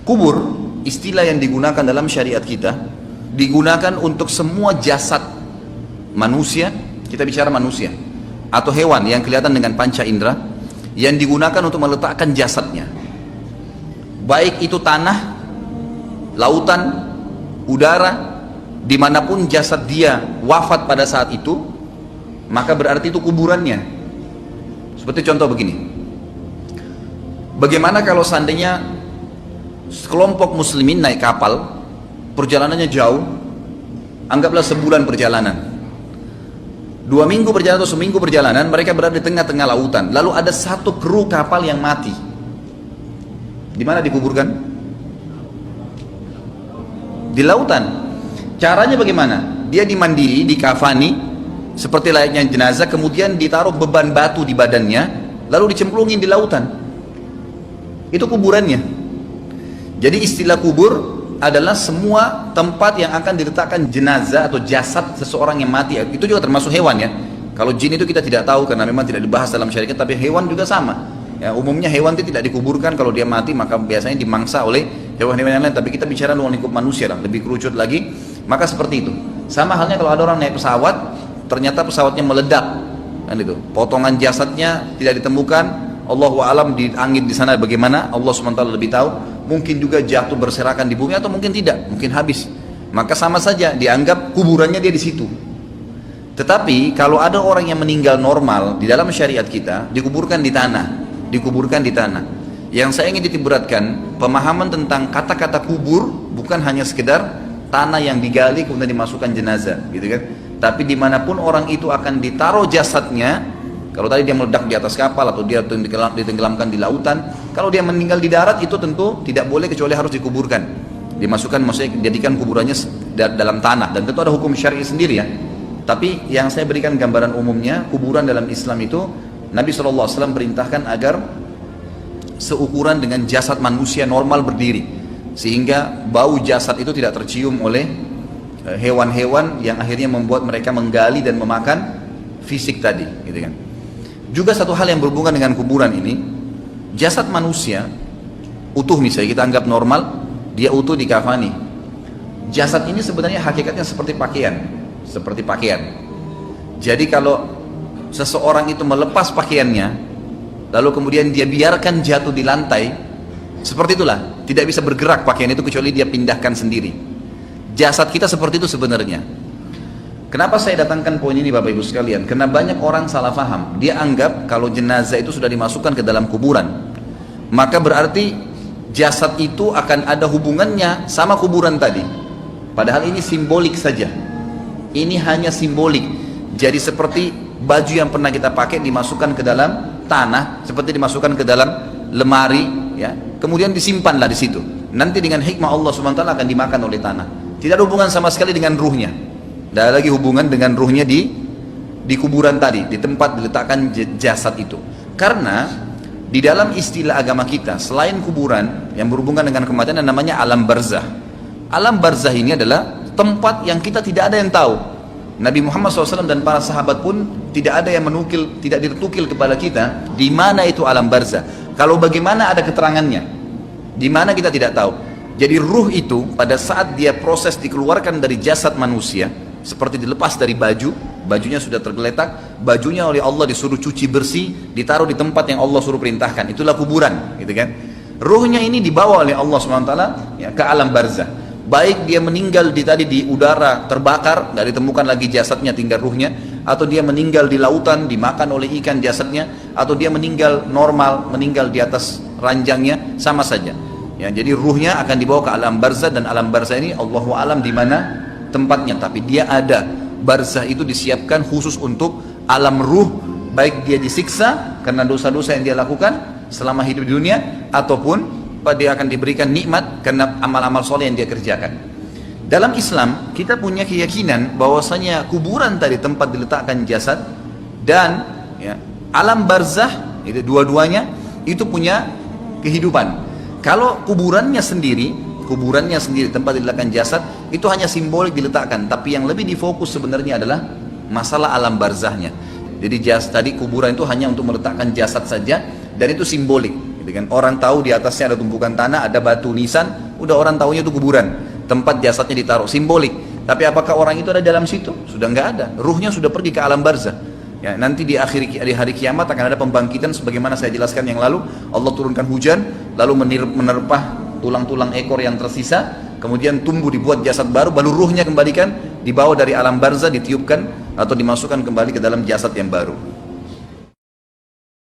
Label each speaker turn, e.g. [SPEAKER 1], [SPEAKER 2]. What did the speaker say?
[SPEAKER 1] Kubur, istilah yang digunakan dalam syariat kita, digunakan untuk semua jasad manusia, kita bicara manusia, atau hewan yang kelihatan dengan panca indera, yang digunakan untuk meletakkan jasadnya. Baik itu tanah, lautan, udara, dimanapun jasad dia wafat pada saat itu, maka berarti itu kuburannya. Seperti contoh begini, bagaimana kalau seandainya sekelompok muslimin naik kapal, perjalanannya jauh, anggaplah sebulan perjalanan, 2 minggu perjalanan atau seminggu perjalanan, mereka berada di tengah-tengah lautan, lalu ada satu kru kapal yang mati. Di mana dikuburkan? Di lautan. Caranya bagaimana? Dia dimandiri, dikafani seperti layaknya jenazah, kemudian ditaruh beban batu di badannya, lalu dicemplungin di lautan. Itu kuburannya. Jadi istilah kubur adalah semua tempat yang akan diletakkan jenazah atau jasad seseorang yang mati. Itu juga termasuk hewan ya. Kalau jin itu kita tidak tahu karena memang tidak dibahas dalam syariat, tapi hewan juga sama. Ya, umumnya hewan itu tidak dikuburkan, kalau dia mati maka biasanya dimangsa oleh hewan-hewan yang lain. Tapi kita bicara luar lingkup manusia lah, lebih kerucut lagi. Maka seperti itu. Sama halnya kalau ada orang naik pesawat, ternyata pesawatnya meledak, kan itu. Potongan jasadnya tidak ditemukan. Allahu a'lam di angin di sana bagaimana, Allah SWT lebih tahu. Mungkin juga jatuh berserakan di bumi atau mungkin tidak, mungkin habis. Maka sama saja dianggap kuburannya dia di situ. Tetapi kalau ada orang yang meninggal normal di dalam syariat kita, dikuburkan di tanah, dikuburkan di tanah. Yang saya ingin ditiberatkan, pemahaman tentang kata-kata kubur bukan hanya sekedar tanah yang digali kemudian dimasukkan jenazah, gitu kan? Tapi dimanapun orang itu akan ditaruh jasadnya. Kalau tadi dia meledak di atas kapal atau dia ditenggelamkan di lautan, kalau dia meninggal di darat itu tentu tidak boleh kecuali harus dikuburkan. Dimasukkan, maksudnya jadikan kuburannya dalam tanah, dan tentu ada hukum syar'i sendiri ya. Tapi yang saya berikan gambaran umumnya, kuburan dalam Islam itu Nabi SAW perintahkan agar seukuran dengan jasad manusia normal berdiri, sehingga bau jasad itu tidak tercium oleh hewan-hewan yang akhirnya membuat mereka menggali dan memakan fisik tadi, gitu kan. Juga satu hal yang berhubungan dengan kuburan ini, jasad manusia utuh misalnya kita anggap normal, dia utuh dikafani. Jasad ini sebenarnya hakikatnya seperti pakaian, seperti pakaian. Jadi kalau seseorang itu melepas pakaiannya, lalu kemudian dia biarkan jatuh di lantai, seperti itulah, tidak bisa bergerak pakaian itu kecuali dia pindahkan sendiri. Jasad kita seperti itu sebenarnya. Kenapa saya datangkan poin ini Bapak Ibu sekalian? Karena banyak orang salah paham. Dia anggap kalau jenazah itu sudah dimasukkan ke dalam kuburan, maka berarti jasad itu akan ada hubungannya sama kuburan tadi. Padahal ini simbolik saja. Ini hanya simbolik. Jadi seperti baju yang pernah kita pakai dimasukkan ke dalam tanah, seperti dimasukkan ke dalam lemari, ya. Kemudian disimpanlah di situ. Nanti dengan hikmah Allah SWT akan dimakan oleh tanah. Tidak ada hubungan sama sekali dengan ruhnya. Tidak ada lagi hubungan dengan ruhnya di kuburan tadi, di tempat diletakkan jasad itu. Karena di dalam istilah agama kita, selain kuburan yang berhubungan dengan kematian, yang namanya alam barzah. Alam barzah ini adalah tempat yang kita tidak ada yang tahu. Nabi Muhammad SAW dan para sahabat pun tidak ada yang menukil, tidak ditukil kepada kita di mana itu alam barzah. Kalau bagaimana ada keterangannya, di mana kita tidak tahu. Jadi ruh itu pada saat dia proses dikeluarkan dari jasad manusia, seperti dilepas dari baju, bajunya sudah tergeletak, bajunya oleh Allah disuruh cuci bersih, ditaruh di tempat yang Allah suruh perintahkan, itulah kuburan, gitu kan. Ruhnya ini dibawa oleh Allah SWT ya, ke alam barzah. Baik dia meninggal di udara terbakar, tidak ditemukan lagi jasadnya, tinggal ruhnya, atau dia meninggal di lautan dimakan oleh ikan jasadnya, atau dia meninggal normal, meninggal di atas ranjangnya, sama saja. Ya, jadi ruhnya akan dibawa ke alam barzah, dan alam barzah ini Allahu alam di mana tempatnya, tapi dia ada. Barzah itu disiapkan khusus untuk alam ruh, baik dia disiksa karena dosa-dosa yang dia lakukan selama hidup di dunia, ataupun dia akan diberikan nikmat karena amal-amal soleh yang dia kerjakan. Dalam Islam kita punya keyakinan bahwasanya kuburan tadi tempat diletakkan jasad dan ya, alam barzah itu dua-duanya itu punya kehidupan. Kalau kuburannya sendiri tempat diletakkan jasad itu hanya simbolik diletakkan, tapi yang lebih difokus sebenarnya adalah masalah alam barzahnya. Jadi tadi kuburan itu hanya untuk meletakkan jasad saja, dan itu simbolik, gitu Dengan orang tahu di atasnya ada tumpukan tanah, ada batu nisan, udah orang tahunya itu kuburan, tempat jasadnya ditaruh, simbolik. Tapi apakah orang itu ada dalam situ? Sudah nggak ada. Ruhnya sudah pergi ke alam barzah. Ya, nanti di hari kiamat akan ada pembangkitan sebagaimana saya jelaskan yang lalu. Allah turunkan hujan, lalu menerpah tulang-tulang ekor yang tersisa, kemudian tumbuh dibuat jasad baru, baru ruhnya kembalikan, dibawa dari alam barzah, ditiupkan atau dimasukkan kembali ke dalam jasad yang baru.